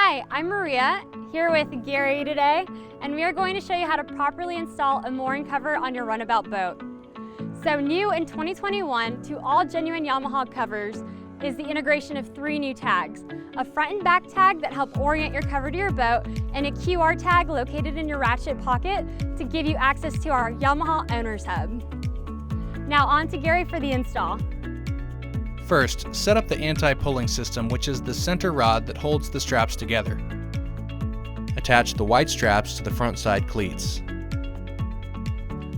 Hi, I'm Maria, here with Gary today, and we are going to show you how to properly install a mooring cover on your runabout boat. So new in 2021 to all genuine Yamaha covers is the integration of 3 new tags. A front and back tag that help orient your cover to your boat, and a QR tag located in your ratchet pocket to give you access to our Yamaha Owners Hub. Now on to Gary for the install. First, set up the anti-pulling system, which is the center rod that holds the straps together. Attach the white straps to the front side cleats.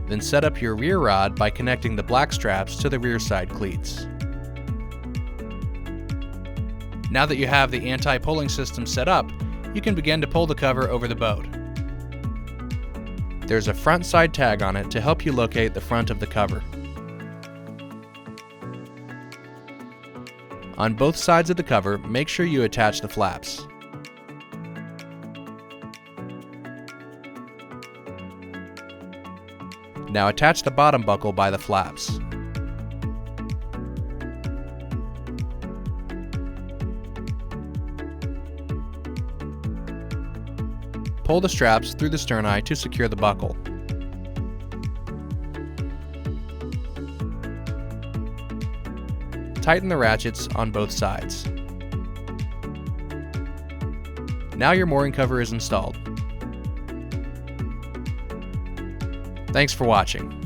Then set up your rear rod by connecting the black straps to the rear side cleats. Now that you have the anti-pulling system set up, you can begin to pull the cover over the boat. There's a front side tag on it to help you locate the front of the cover. On both sides of the cover, make sure you attach the flaps. Now attach the bottom buckle by the flaps. Pull the straps through the sterni to secure the buckle. Tighten the ratchets on both sides. Now your mooring cover is installed. Thanks for watching.